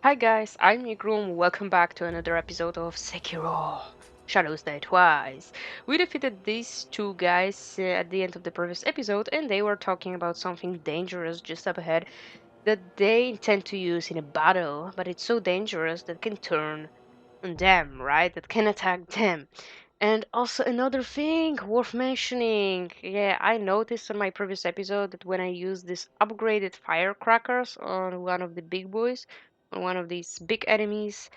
Hi guys, I'm Nighrum. Welcome back to another episode of Sekiro. Shadows Die Twice. We defeated these two guys at the end of the previous episode, and they were talking about something dangerous just up ahead that they intend to use in a battle, but it's so dangerous that can turn on them, right? That can attack them. And also another thing worth mentioning. Yeah, I noticed on my previous episode that when I used these upgraded firecrackers on one of the big boys, on one of these big enemies,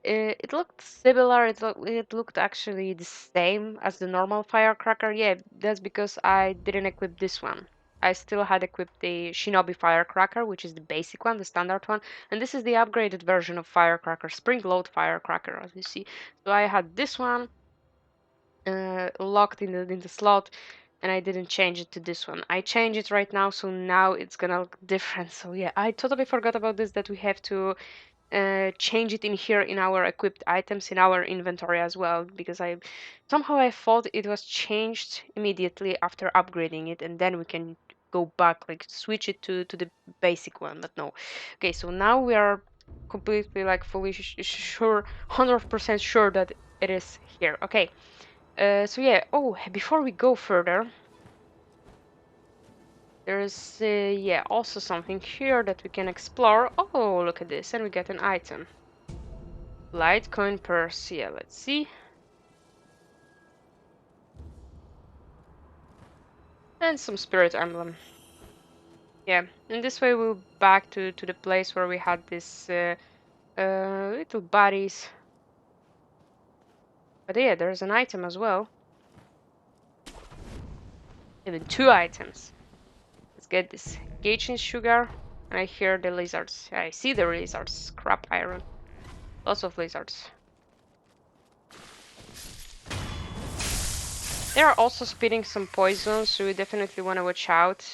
it looked similar. It looked actually the same as the normal firecracker. Yeah, that's because I didn't equip this one. I still had equipped the Shinobi firecracker, which is the basic one, the standard one, and this is the upgraded version of firecracker, spring load firecracker, as you see. So I had this one locked in the slot, and I didn't change it to this one. I changed it right now, so now it's gonna look different. So yeah, I totally forgot about this, that we have to change it in here in our equipped items in our inventory as well, because I thought it was changed immediately after upgrading it, and then we can go back, like switch it to the basic one, but no. Okay, so now we are completely like fully sure, 100% sure that it is here. Okay. So yeah, before we go further, there's yeah, also something here that we can explore. Oh, look at this, and we get an item. Litecoin purse. Yeah, let's see. And some spirit emblem. Yeah, and this way we'll back to the place where we had this little bodies. But yeah, there's an item as well. Even two items. Let's get this gauge in sugar. And I hear the lizards. I see the lizards. Scrap iron. Lots of lizards. They are also spitting some poison, so we definitely want to watch out.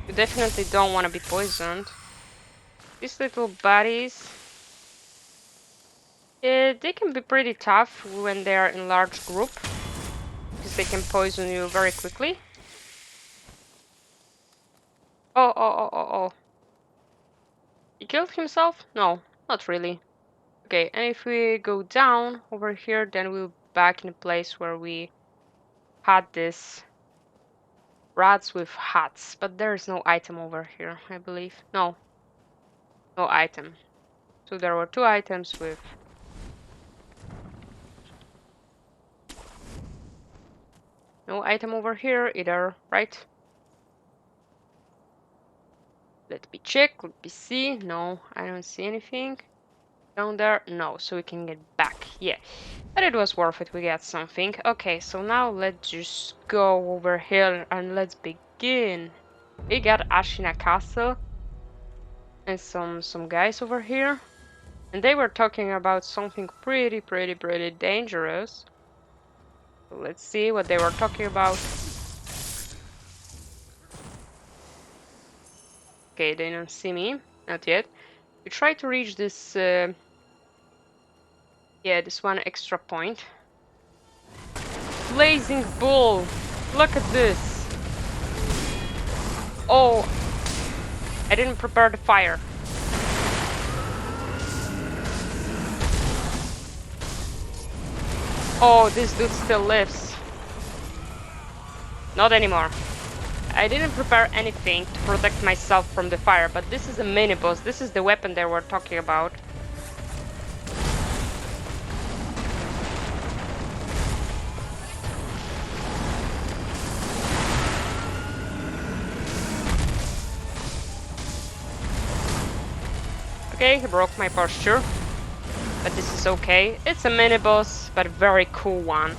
You definitely don't want to be poisoned. These little buddies, they can be pretty tough when they are in large group, because they can poison you very quickly. Oh. He killed himself? No, not really. Okay, and if we go down over here, then we're back in a place where we had this rats with hats, but there is no item over here, I believe. No item. So there were two items with no item over here either, right? Let me check, let me see. No, I don't see anything. Down there? No, so we can get back. Yeah, but it was worth it. We got something. Okay, so now let's just go over here and let's begin. We got Ashina Castle and some guys over here. And they were talking about something pretty dangerous. So let's see what they were talking about. Okay, they don't see me. Not yet. We try to reach this, yeah, this one extra point. Blazing bull! Look at this! Oh! I didn't prepare the fire. Oh, this dude still lives. Not anymore. I didn't prepare anything to protect myself from the fire, but this is a mini-boss. This is the weapon they were talking about. Okay, he broke my posture. But this is okay. It's a mini-boss, but a very cool one.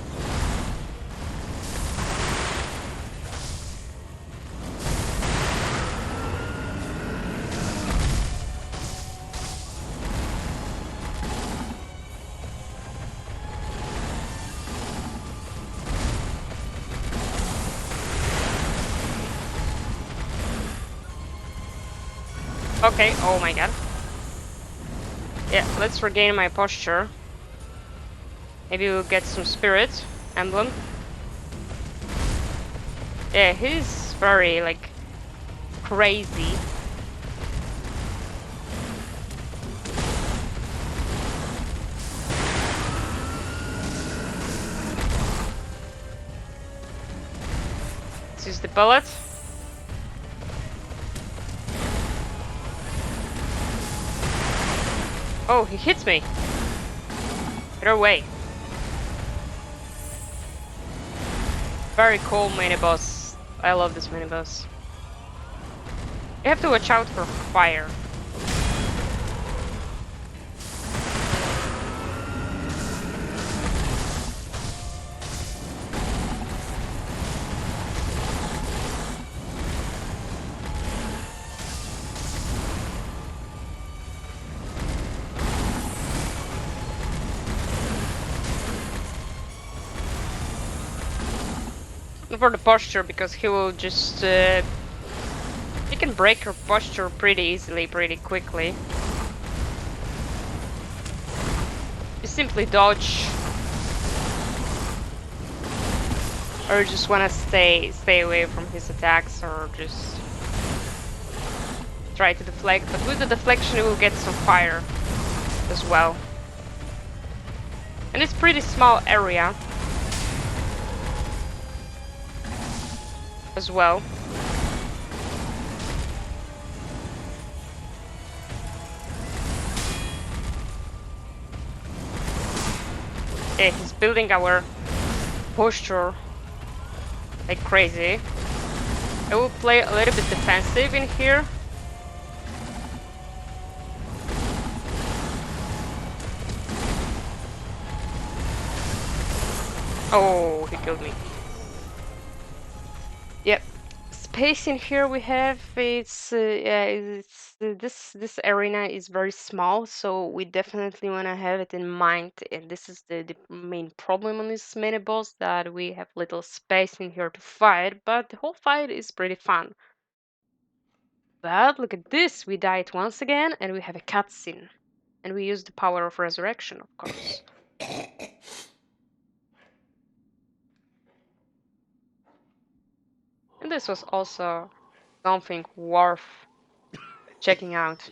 Okay, oh my god. Yeah, let's regain my posture. Maybe we'll get some spirit emblem. Yeah, he's very like crazy. Let's use the bullet. Oh, he hits me. Get away. Very cool mini boss. I love this mini boss. You have to watch out for fire. For the posture, because he will just he can break your posture pretty easily, pretty quickly. You simply dodge, or you just wanna stay away from his attacks, or just try to deflect. But with the deflection, you will get some fire as well, and it's pretty small area as well. Yeah, he's building our posture like crazy. I will play a little bit defensive in here. Oh, he killed me. Yep. Space in here we have yeah, this arena is very small, so we definitely want to have it in mind. And this is the main problem on this mini boss, that we have little space in here to fight, but the whole fight is pretty fun. But look at this, we died once again, and we have a cutscene, and we use the power of resurrection, of course. And this was also something worth checking out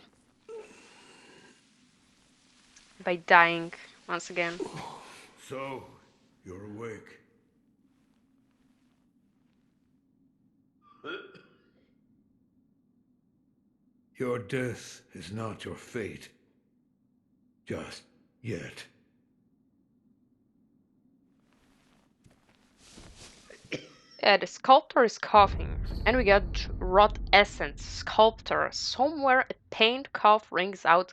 by dying once again. So, you're awake. Your death is not your fate. Just yet. The sculptor is coughing, and we got rot essence. Sculptor. Somewhere a pained cough rings out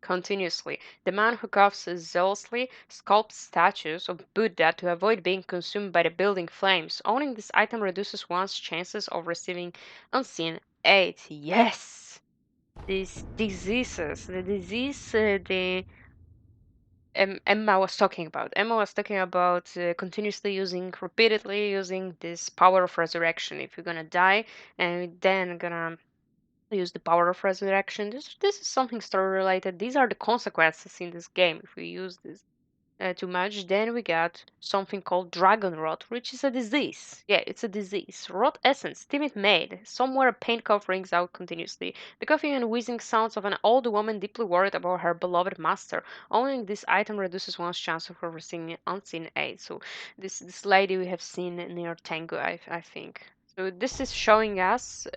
continuously. The man who coughs zealously sculpts statues of Buddha to avoid being consumed by the building flames. Owning this item reduces one's chances of receiving unseen aid. Yes! These diseases, the disease the Emma was talking about. Emma was talking about continuously using, repeatedly using this power of resurrection. If you're gonna die and then gonna use the power of resurrection, this is something story related. These are the consequences in this game if we use this too much. Then we got something called Dragonrot, which is a disease. Yeah, it's a disease. Rot essence, timid maid. Somewhere a pain cough rings out continuously. The coughing and wheezing sounds of an old woman deeply worried about her beloved master. Owning this item reduces one's chance of receiving unseen aid. So this lady we have seen near Tango, I think. So this is showing us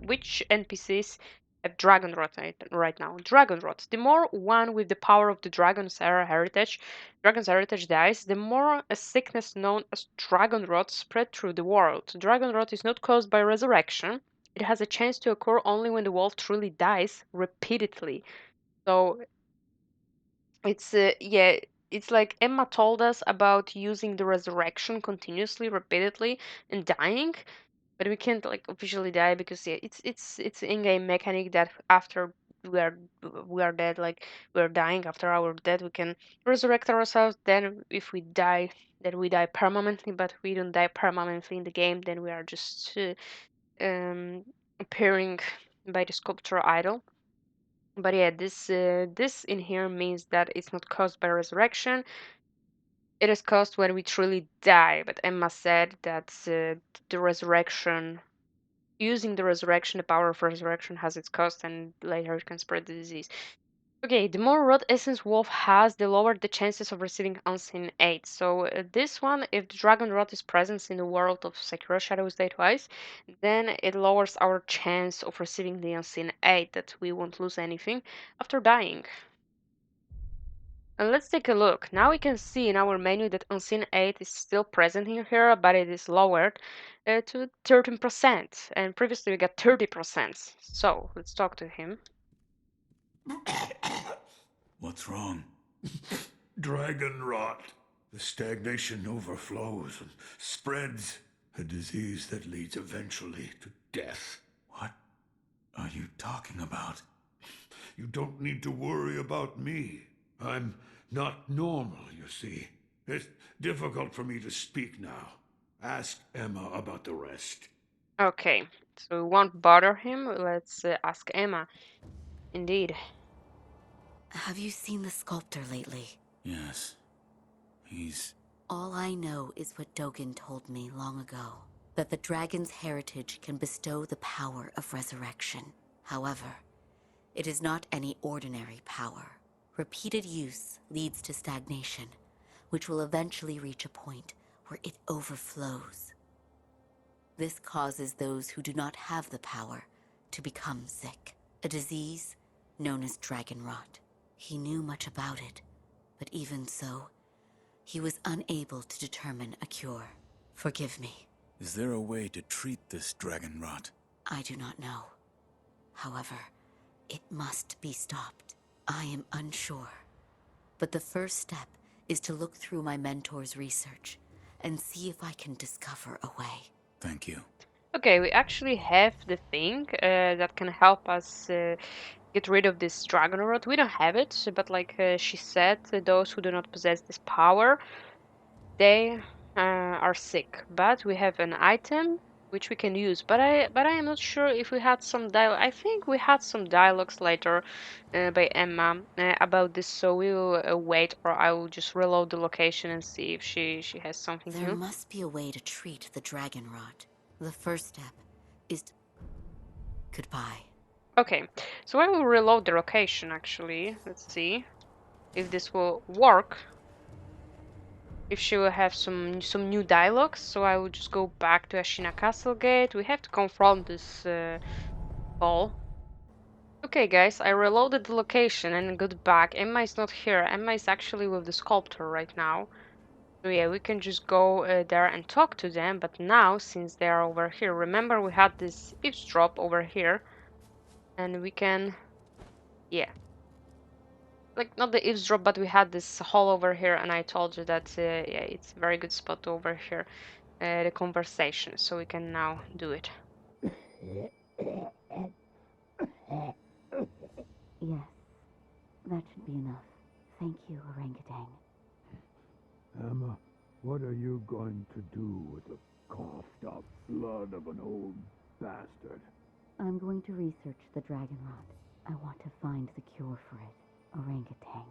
which NPCs have Dragonrot right now. Dragonrot. The more one with the power of the Dragon's heritage dies, the more a sickness known as Dragonrot spread through the world. Dragonrot is not caused by resurrection. It has a chance to occur only when the world truly dies repeatedly. So yeah, it's like Emma told us about using the resurrection continuously, repeatedly, and dying, but we can't like officially die because yeah, it's in-game mechanic that after we are we are dead, like we're dying after our death, we can resurrect ourselves. Then if we die, then we die permanently. But we don't die permanently in the game, then we are just appearing by the sculpture idol. But yeah, this in here means that it's not caused by resurrection. It is caused when we truly die. But Emma said that the resurrection, using the resurrection, the power of resurrection has its cost, and later it can spread the disease. Okay, the more rot essence wolf has, the lower the chances of receiving unseen aid. So this one, if the dragon rot is present in the world of Sekiro Shadows Die Twice, then it lowers our chance of receiving the unseen aid, that we won't lose anything after dying. And let's take a look. Now we can see in our menu that unseen aid is still present in here, but it is lowered to 13%, and previously we got 30%. So let's talk to him. What's wrong? Dragonrot. The stagnation overflows and spreads. A disease that leads eventually to death. What are you talking about? You don't need to worry about me. I'm not normal, you see. It's difficult for me to speak now. Ask Emma about the rest. Okay, so we won't bother him. Let's ask Emma. Indeed. Have you seen the sculptor lately? Yes. He's... All I know is what Dogen told me long ago. That the dragon's heritage can bestow the power of resurrection. However, it is not any ordinary power. Repeated use leads to stagnation, which will eventually reach a point where it overflows. This causes those who do not have the power to become sick. A disease known as Dragonrot. He knew much about it, but even so, he was unable to determine a cure. Forgive me. Is there a way to treat this dragon rot? I do not know. However, it must be stopped. I am unsure. But the first step is to look through my mentor's research and see if I can discover a way. Thank you. Okay, we actually have the thing that can help us get rid of this dragon rot. We don't have it, but like she said, those who do not possess this power, they are sick. But we have an item which we can use. But I am not sure if we had some dialogue. I think we had some dialogues later by Emma about this. So we will wait, or I will just reload the location and see if she has something There new. must be a way to treat the Dragonrot. The first step is to... Goodbye. Okay, so I will reload the location actually. Let's see if this will work. If she will have some new dialogues. So I will just go back to Ashina Castle Gate. We have to confront this ball. Okay, guys, I reloaded the location and got back. Emma is not here. Emma is actually with the sculptor right now. So yeah, we can just go there and talk to them. But now, since they are over here, remember we had this eavesdrop over here, and we can, yeah, like not the eavesdrop, but we had this hall over here, and I told you that yeah, it's a very good spot over here, the conversation. So we can now do it. Yes, that should be enough. Thank you, orangutan. Emma, what are you going to do with the coughed-up blood of an old bastard? I'm going to research the Dragonrot. I want to find the cure for it, orangutan.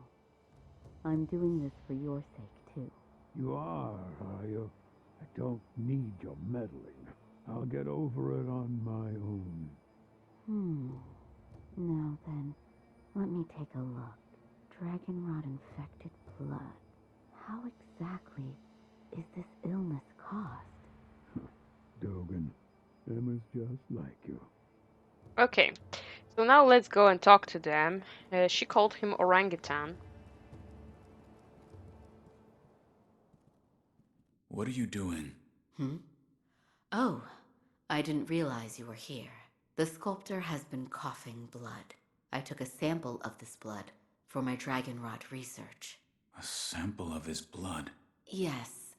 I'm doing this for your sake, too. You are you? I don't need your meddling. I'll get over it on my own. Now then, let me take a look. Dragonrot infected blood. How exactly is this illness caused? Dogen, Emma's just like you. Okay, so now let's go and talk to them. She called him orangutan. What are you doing? Oh, I didn't realize you were here. The sculptor has been coughing blood. I took a sample of this blood for my Dragonrot research. A sample of his blood. Yes,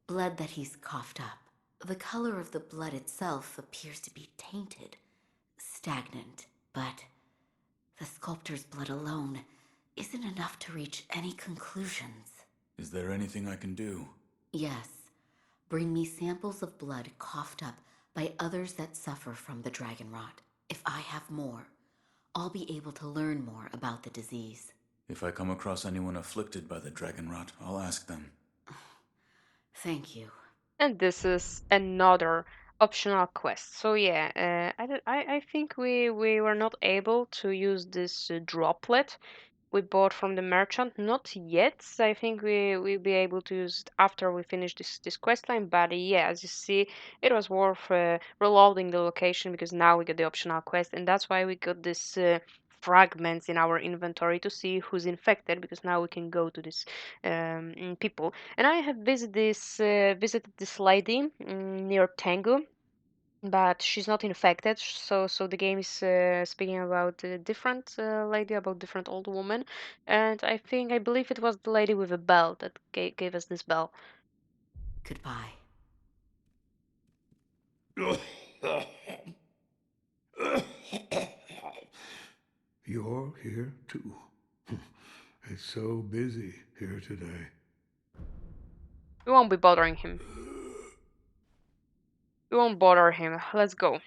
blood that he's coughed up. The color of the blood itself appears to be tainted, stagnant, but the sculptor's blood alone isn't enough to reach any conclusions. Is there anything I can do? Yes, bring me samples of blood coughed up by others that suffer from the Dragonrot. If I have more, I'll be able to learn more about the disease. If I come across anyone afflicted by the Dragonrot, I'll ask them. Thank you. And this is another optional quest. So yeah, I think we were not able to use this droplet we bought from the merchant. Not yet. I think we'll be able to use it after we finish this quest line. But yeah, as you see, it was worth reloading the location because now we get the optional quest, and that's why we got this. Fragments in our inventory to see who's infected because now we can go to these people. And I have visited this lady near Tengu, but she's not infected. So the game is speaking about a different lady, about different old woman, and I believe it was the lady with a bell that gave us this bell. Goodbye. You're here too. It's so busy here today. We won't be bothering him. We won't bother him. Let's go.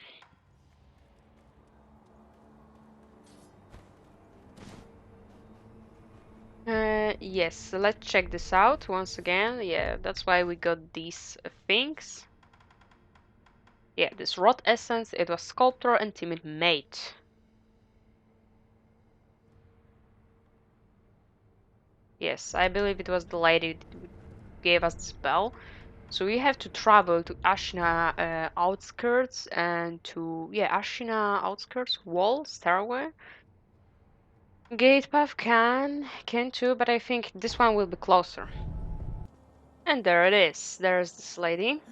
Yes, so let's check this out once again. Yeah, that's why we got these things. Yeah, this rot essence, it was sculptor and timid mate. Yes, I believe it was the lady who gave us the spell. So we have to travel to Ashina outskirts and to, yeah, Ashina outskirts, wall, stairway. Gate path can too, but I think this one will be closer. And there it is. There's this lady.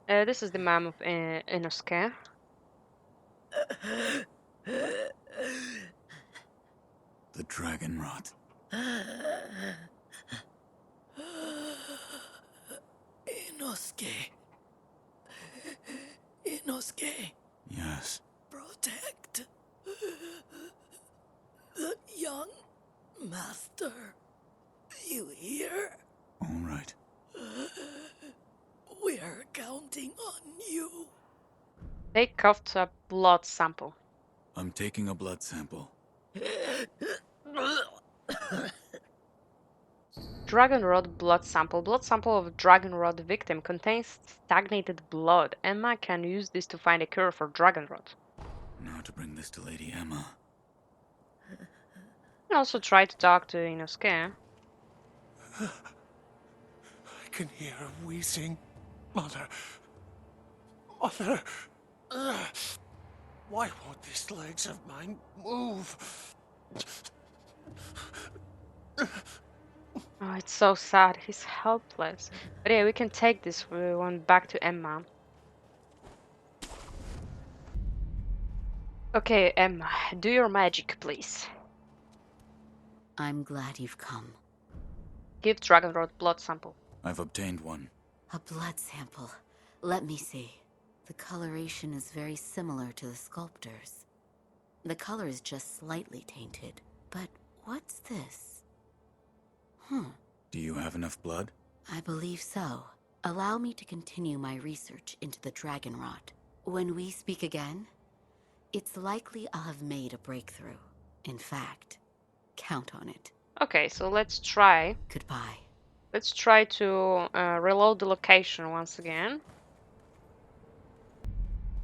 This is the mom of Inosuke. The Dragonrot. Inosuke. Inosuke. Yes. Protect the young master. You hear? All right. We're counting on you. They coughed a blood sample. I'm taking a blood sample. Dragonrot blood sample. Blood sample of Dragonrot victim contains stagnated blood. Emma can use this to find a cure for Dragonrot. Now to bring this to Lady Emma. You can also try to talk to Inosuke. I can hear her wheezing. Mother. Mother. Why won't these legs of mine move? Oh, it's so sad. He's helpless. But yeah, we can take this one back to Emma. Okay, Emma, do your magic, please. I'm glad you've come. Give Dragonrot blood sample. I've obtained one. A blood sample. Let me see. The coloration is very similar to the sculptor's. The color is just slightly tainted. But what's this? Do you have enough blood? I believe so. Allow me to continue my research into the Dragonrot. When we speak again, it's likely I'll have made a breakthrough. In fact, count on it. Okay, so let's try. Goodbye. Let's try to reload the location once again.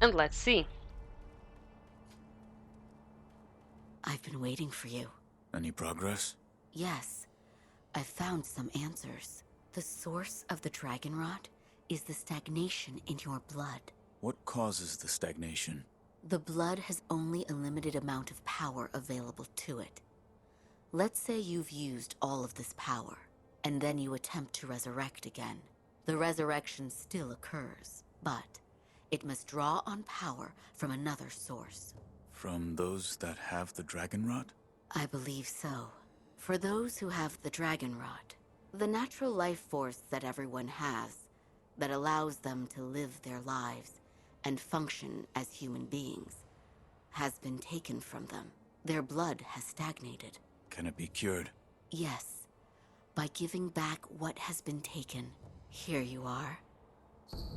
And let's see. I've been waiting for you. Any progress? Yes, I've found some answers. The source of the Dragonrot is the stagnation in your blood. What causes the stagnation? The blood has only a limited amount of power available to it. Let's say you've used all of this power, and then you attempt to resurrect again. The resurrection still occurs, but it must draw on power from another source. From those that have the Dragonrot? I believe so. For those who have the Dragonrot, the natural life force that everyone has, that allows them to live their lives and function as human beings, has been taken from them. Their blood has stagnated. Can it be cured? Yes, by giving back what has been taken. Here you are.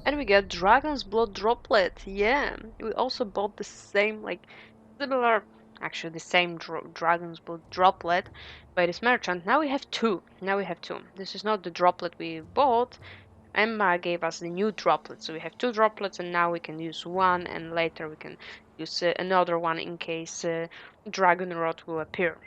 And we got Dragon's Blood Droplet. Yeah, we also bought the same, like, similar actually the same dragon's blood droplet by this merchant. Now we have two. This is not the droplet we bought. Emma gave us the new droplet, so we have two droplets, and now we can use one, and later we can use another one in case Dragonrot will appear.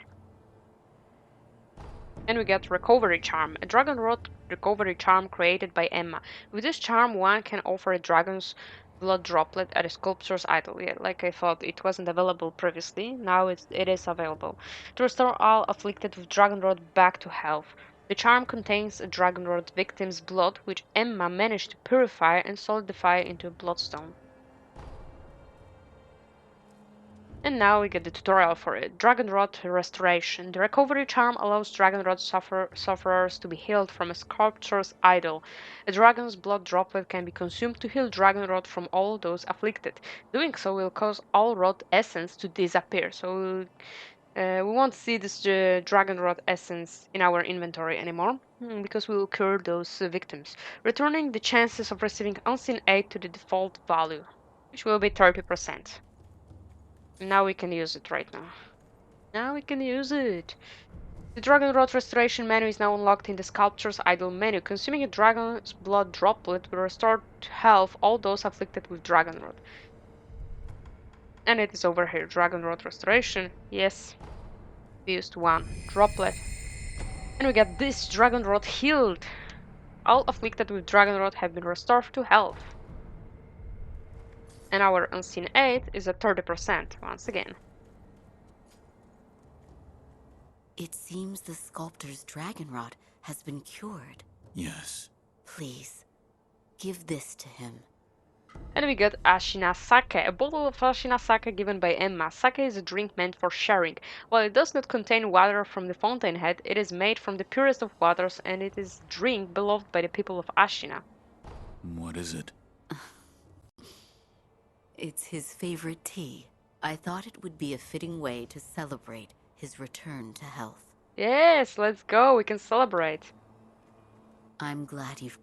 And we get Recovery Charm, a Dragonrot recovery charm created by Emma. With this charm, one can offer a dragon's blood droplet at a sculptor's idol. Yeah, like I thought, it wasn't available previously. Now it is available. To restore all afflicted with Dragonrot back to health. The charm contains a Dragonrot victim's blood, which Emma managed to purify and solidify into a bloodstone. And now we get the tutorial for it. Dragonrot Restoration. The recovery charm allows Dragonrot sufferers to be healed from a sculptor's idol. A dragon's blood droplet can be consumed to heal Dragonrot from all those afflicted. Doing so will cause all rot essence to disappear. So we won't see this Dragonrot essence in our inventory anymore because we will cure those victims, returning the chances of receiving unseen aid to the default value, which will be 30%. Now we can use it right now. Now we can use it. The Dragonrot restoration menu is now unlocked in the Sculptor's Idol menu. Consuming a dragon's blood droplet will restore to health all those afflicted with Dragonrot. And it is over here. Dragonrot restoration. Yes. We used one droplet. And we get this Dragonrot healed. All afflicted with Dragonrot have been restored to health. And our unseen aid is at 30% once again. It seems the sculptor's Dragonrot has been cured. Yes. Please, give this to him. And we got Ashina sake, a bottle of Ashina sake given by Emma. Sake is a drink meant for sharing. While it does not contain water from the fountainhead, it is made from the purest of waters, and it is a drink beloved by the people of Ashina. What is it? It's his favorite tea. I thought it would be a fitting way to celebrate his return to health. Yes, let's go, we can celebrate. I'm glad you've...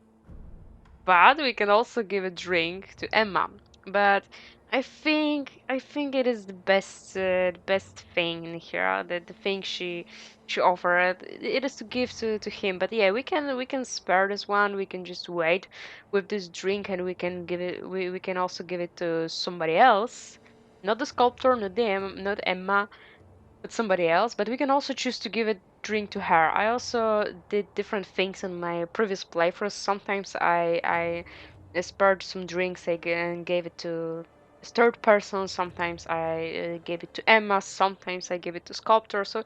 But we can also give a drink to Emma. But I think it is the best thing in here. The thing she offered, it is to give to him. But yeah, we can spare this one. We can just wait with this drink, and we can give it. We can also give it to somebody else, not the sculptor, not Emma, but somebody else. But we can also choose to give a drink to her. I also did different things in my previous playthroughs. Sometimes I spared some drinks and gave it to a third person. Sometimes I gave it to Emma. Sometimes I gave it to sculptor. So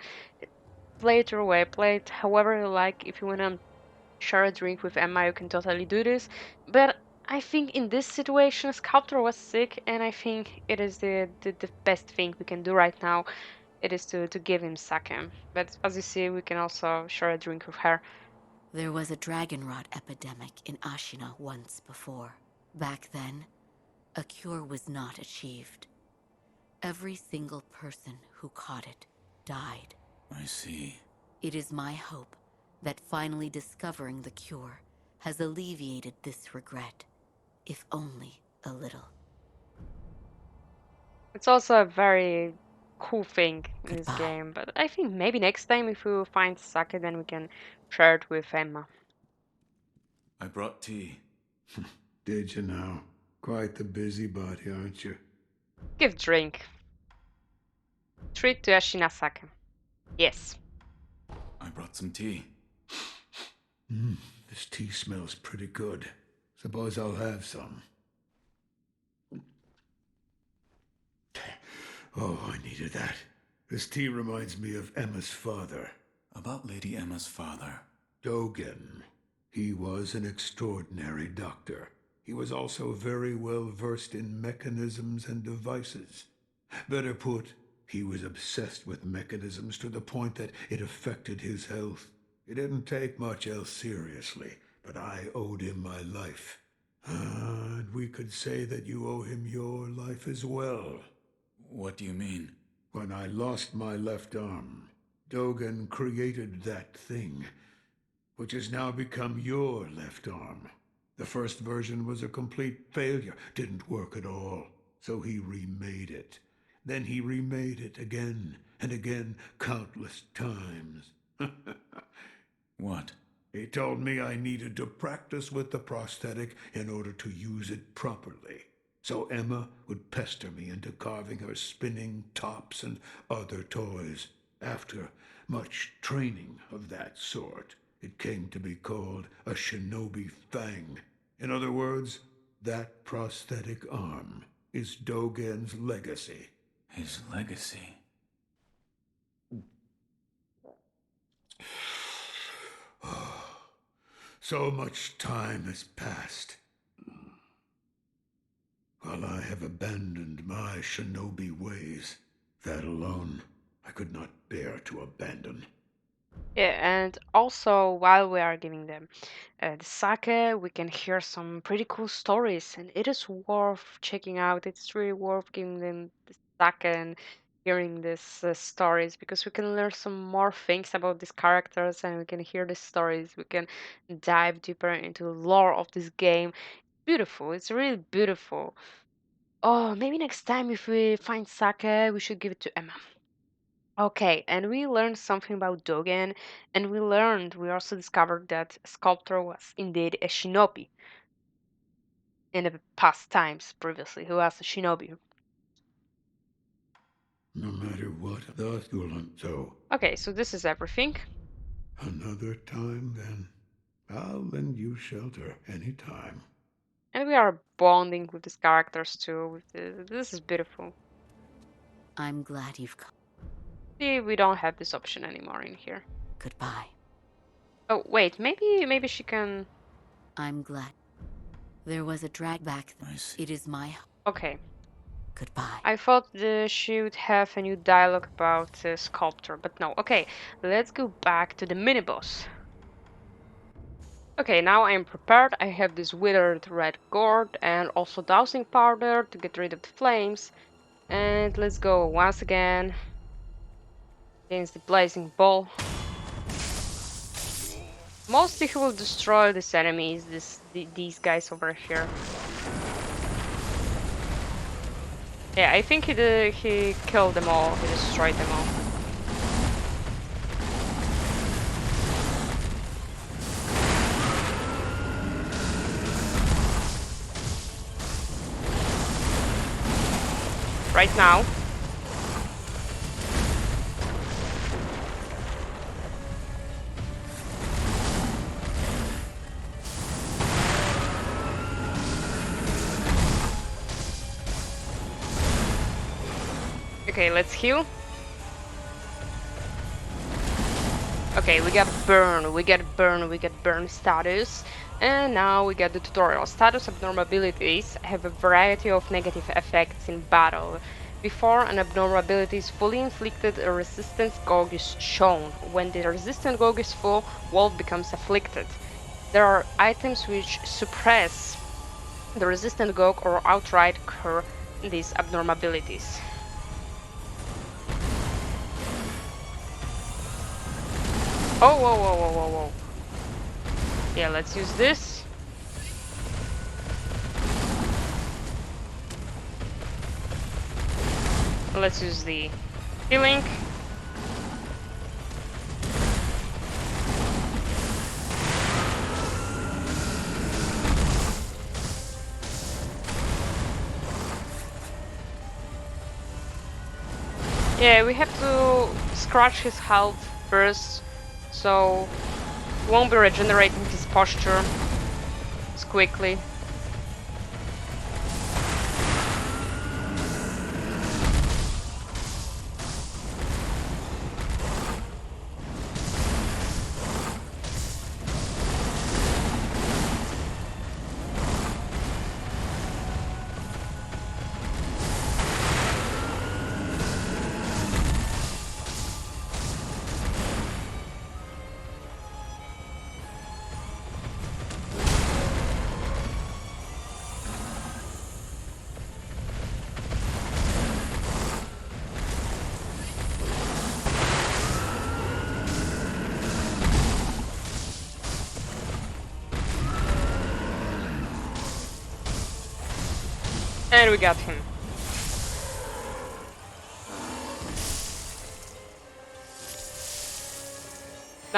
play it your way. Play it however you like. If you wanna share a drink with Emma, you can totally do this. But I think in this situation, sculptor was sick, and I think it is the best thing we can do right now. It is to give him sake. But as you see, we can also share a drink with her. There was a Dragonrot epidemic in Ashina once before. Back then, a cure was not achieved. Every single person who caught it died. I see. It is my hope that finally discovering the cure has alleviated this regret, if only a little. It's also a very cool thing in this Goodbye. game, but I think maybe next time if we find sake, then we can share it with Emma. I brought tea. Did you now? Quite the busybody, aren't you? Give drink. Treat to Ashina sake. Yes. I brought some tea. This tea smells pretty good. Suppose I'll have some. Oh, I needed that. This tea reminds me of Emma's father, About Lady Emma's father. Dogen. He was an extraordinary doctor. He was also very well versed in mechanisms and devices. Better put, he was obsessed with mechanisms to the point that it affected his health. He didn't take much else seriously, but I owed him my life. And we could say that you owe him your life as well. What do you mean? When I lost my left arm, Dogen created that thing, which has now become your left arm. The first version was a complete failure, didn't work at all, so he remade it. Then he remade it again and again, countless times. What? He told me I needed to practice with the prosthetic in order to use it properly. So Emma would pester me into carving her spinning tops and other toys. After much training of that sort, it came to be called a Shinobi Fang. In other words, that prosthetic arm is Dogen's legacy. His legacy. So much time has passed. While I have abandoned my shinobi ways, that alone I could not bear to abandon. Yeah, and also while we are giving them the sake, we can hear some pretty cool stories, and it is worth checking out. It's really worth giving them the sake and hearing these stories because we can learn some more things about these characters, and we can hear the stories. We can dive deeper into the lore of this game. Beautiful. It's really beautiful. Oh, maybe next time if we find sake, we should give it to Emma. Okay, and we learned something about Dogen, and we also discovered that Sculptor was indeed a shinobi in the past times previously, who was a shinobi. No matter what, thus you'll hunt so. Okay, so this is everything. Another time then. I'll lend you shelter any time. And we are bonding with these characters too. This is beautiful. I'm glad you've come. See, we don't have this option anymore in here. Goodbye. Oh, wait, maybe she can... I'm glad. There was a drag back. I see. It is my. Okay. Goodbye. I thought she would have a new dialogue about Sculptor, but no. Okay, let's go back to the mini-boss. Okay, now I am prepared. I have this withered red gourd and also dowsing powder to get rid of the flames. And let's go once again against the blazing ball. Mostly he will destroy these enemies, these guys over here. Yeah, I think he killed them all. He destroyed them all. Right now. Okay, let's heal. Okay, we got burn status. And now we get the tutorial. Status abnormalities have a variety of negative effects in battle. Before an abnormality is fully inflicted, a resistance gauge is shown. When the resistance gauge is full, Wolf becomes afflicted. There are items which suppress the resistant gauge or outright cure these abnormalities. Oh, whoa. Yeah, let's use this. Let's use the healing. Yeah, we have to scratch his health first, so won't be regenerating his posture as quickly. And we got him.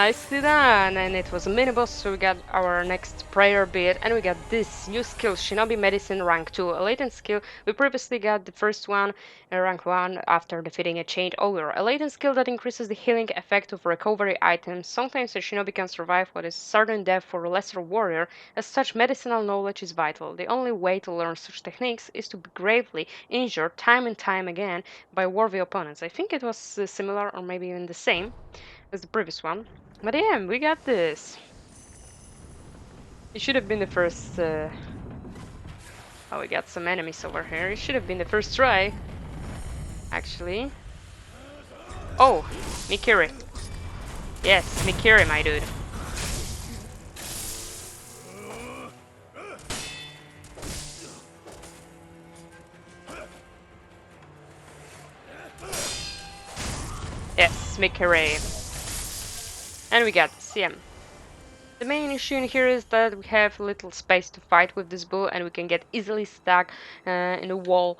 Nicely done, and it was a mini boss, so we got our next prayer bit, and we got this new skill, Shinobi Medicine rank 2, a latent skill. We previously got the first one, rank 1, after defeating a chained ogre, a latent skill that increases the healing effect of recovery items. Sometimes a shinobi can survive what is certain death for a lesser warrior, as such medicinal knowledge is vital. The only way to learn such techniques is to be gravely injured time and time again by worthy opponents. I think it was similar or maybe even the same as the previous one. But yeah, we got this. It should have been the first. Oh, we got some enemies over here. It should have been the first try, actually. Oh, Mikiri. Yes, Mikiri, my dude. Yes, Mikiri. And we got CM. The main issue in here is that we have little space to fight with this bull, and we can get easily stuck in a wall.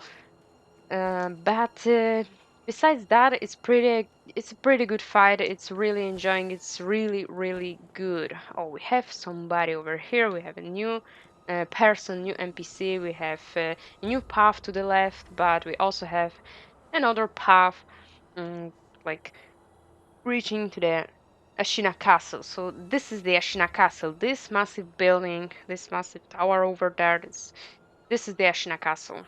But besides that, it's a pretty good fight. It's really enjoying. It's really good. Oh, we have somebody over here. We have a new person, new NPC. We have a new path to the left, but we also have another path, like reaching to the Ashina Castle. So this is the Ashina Castle. This massive building, this massive tower over there. This is the Ashina Castle.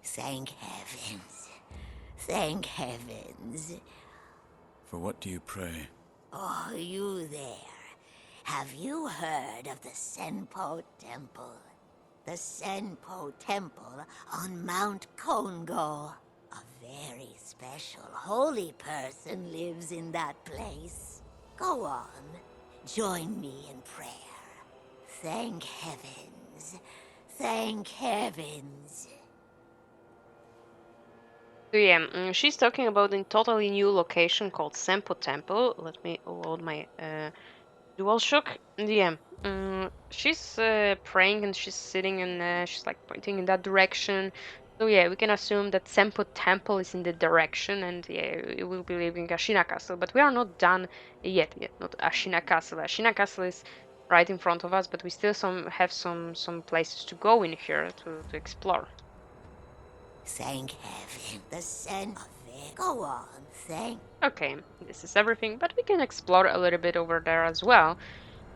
Thank heavens. Thank heavens. For what do you pray? Oh, you there. Have you heard of the Senpo Temple? The Senpo Temple on Mount Kongo. A very special holy person lives in that place. Go on. Join me in prayer. Thank heavens. Thank heavens. So yeah, she's talking about a totally new location called Sempo Temple. Let me load my DualShock. Yeah, she's praying and she's sitting and she's like pointing in that direction. So yeah, we can assume that Sempo Temple is in the direction, and yeah, we will be leaving Ashina Castle. But we are not done yet. Yet, not Ashina Castle. Ashina Castle is right in front of us, but we still have some places to go in here to explore. Thank heaven. The scent of it. Go on. Thank. Okay, this is everything, but we can explore a little bit over there as well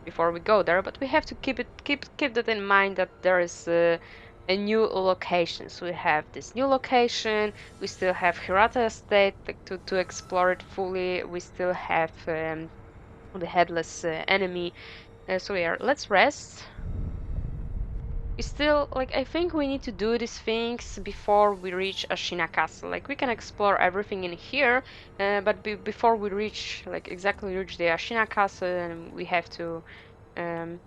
before we go there. But we have to keep that in mind that there is a new location. So we have this new location. We still have Hirata Estate like, to explore it fully. We still have the headless enemy. So yeah, let's rest. We still like I think we need to do these things before we reach Ashina Castle. Like we can explore everything in here, but before we reach like exactly reach the Ashina Castle, and we have to um,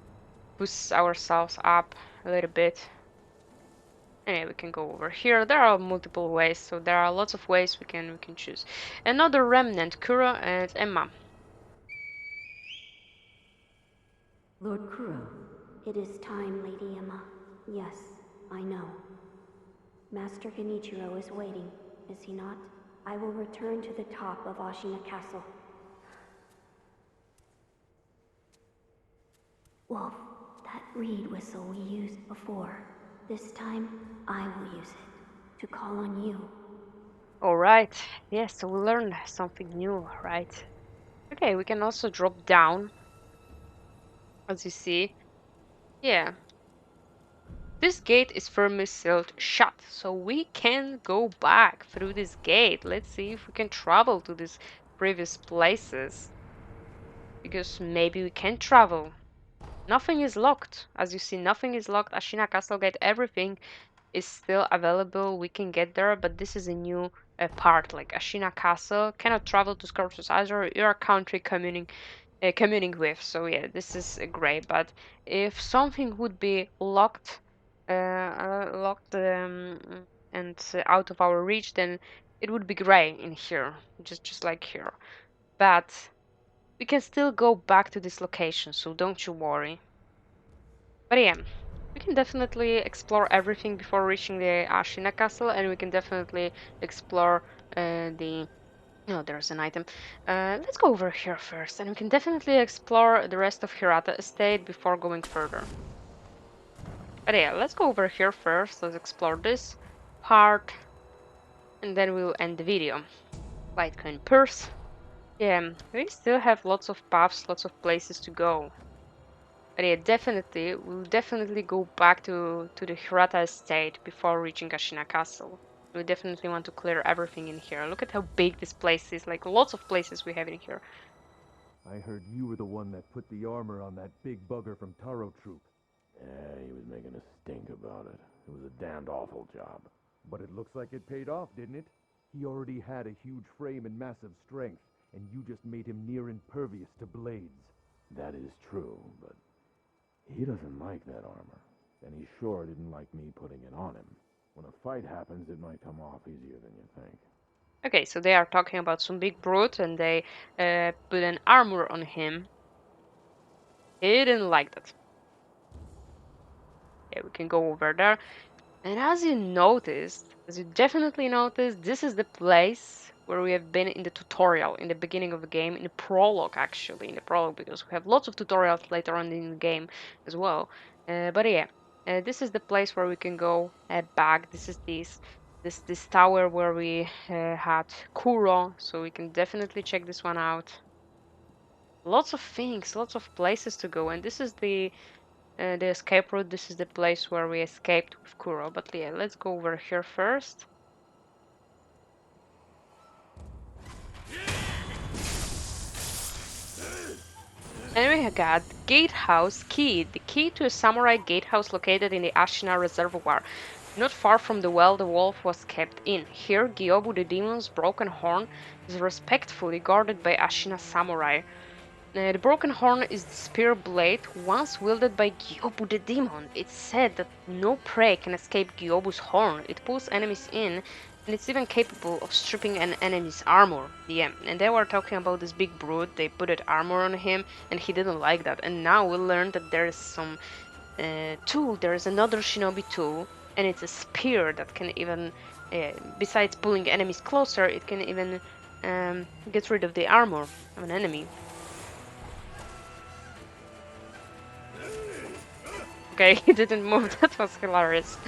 boost ourselves up a little bit. Anyway, we can go over here. There are multiple ways, so there are lots of ways we can choose. Another remnant, Kuro and Emma. Lord Kuro. It is time, Lady Emma. Yes, I know. Master Genichiro is waiting, is he not? I will return to the top of Ashina Castle. Wolf, that reed whistle we used before. This time, I will use it to call on you. All right. Yes, so we learned something new, right? Okay, we can also drop down, as you see. Yeah. This gate is firmly sealed shut, so we can go back through this gate. Let's see if we can travel to these previous places. Because maybe we can travel. Nothing is locked. As you see, nothing is locked. Ashina Castle Gate, everything is still available. We can get there, but this is a new part. Like Ashina Castle cannot travel to Scorpius either. Your country communing with. So yeah, this is great. But if something would be locked and out of our reach, then it would be great in here, just like here. But we can still go back to this location, so don't you worry. But yeah, we can definitely explore everything before reaching the Ashina Castle, and we can definitely explore the Oh, there's an item. Let's go over here first, and we can definitely explore the rest of Hirata Estate before going further. But yeah, let's go over here first. Let's explore this part, and then we'll end the video. Litecoin purse. Yeah, we still have lots of paths, lots of places to go. But yeah, definitely, we'll definitely go back to the Hirata estate before reaching Ashina Castle. We definitely want to clear everything in here. Look at how big this place is, like lots of places we have in here. I heard you were the one that put the armor on that big bugger from Taro Troop. Yeah, he was making a stink about it. It was a damned awful job. But it looks like it paid off, didn't it? He already had a huge frame and massive strength, and you just made him near impervious to blades. That is true, but he doesn't like that armor. And he sure didn't like me putting it on him. When a fight happens, it might come off easier than you think. Okay, so they are talking about some big brute, and they put an armor on him. He didn't like that. Yeah, we can go over there. And as you noticed, as you definitely noticed, this is the place where we have been in the tutorial, in the beginning of the game, in the prologue actually, in the prologue, because we have lots of tutorials later on in the game as well. But yeah, this is the place where we can go back. This is this tower where we had Kuro, so we can definitely check this one out. Lots of things, lots of places to go, and this is the escape route. This is the place where we escaped with Kuro. But yeah, let's go over here first. And we got Gatehouse Key, the key to a samurai gatehouse located in the Ashina Reservoir. Not far from the well the wolf was kept in. Here, Gyobu the demon's broken horn is respectfully guarded by Ashina samurai. The broken horn is the spear blade once wielded by Gyobu the demon. It's said that no prey can escape Gyobu's horn. It pulls enemies in, and it's even capable of stripping an enemy's armor. Yeah, and they were talking about this big brute. They put an armor on him, and he didn't like that. And now we learned that there is some tool. There is another Shinobi tool, and it's a spear that can even, besides pulling enemies closer, it can even get rid of the armor of an enemy. Okay, he didn't move. That was hilarious.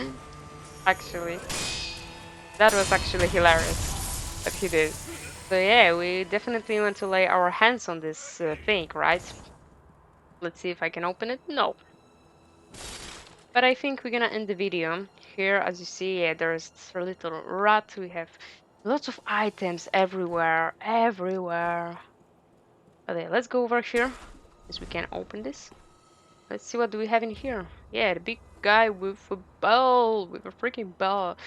Actually. That was actually hilarious that he did. So yeah, we definitely want to lay our hands on this thing, right? Let's see if I can open it. No. But I think we're gonna end the video. Here, as you see, yeah, there's this little rat. We have lots of items everywhere. Everywhere. Okay, let's go over here. As we can open this. Let's see what do we have in here. Yeah, the big guy with a bell, with a freaking bell.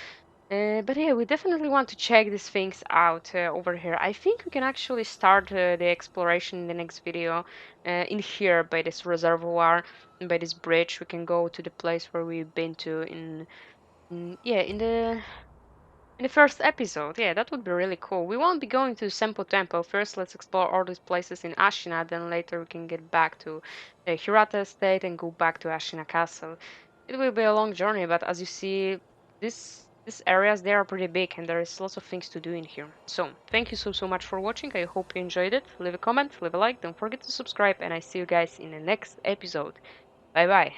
But yeah, we definitely want to check these things out over here. I think we can actually start the exploration in the next video in here by this reservoir and by this bridge. We can go to the place where we've been to yeah, in the first episode. Yeah, that would be really cool. We won't be going to Sempo Temple. First, let's explore all these places in Ashina. Then later we can get back to Hirata Estate and go back to Ashina Castle. It will be a long journey, but as you see, these areas, they are pretty big and there is lots of things to do in here. So, thank you so much for watching. I hope you enjoyed it. Leave a comment, leave a like, don't forget to subscribe, and I see you guys in the next episode. Bye bye.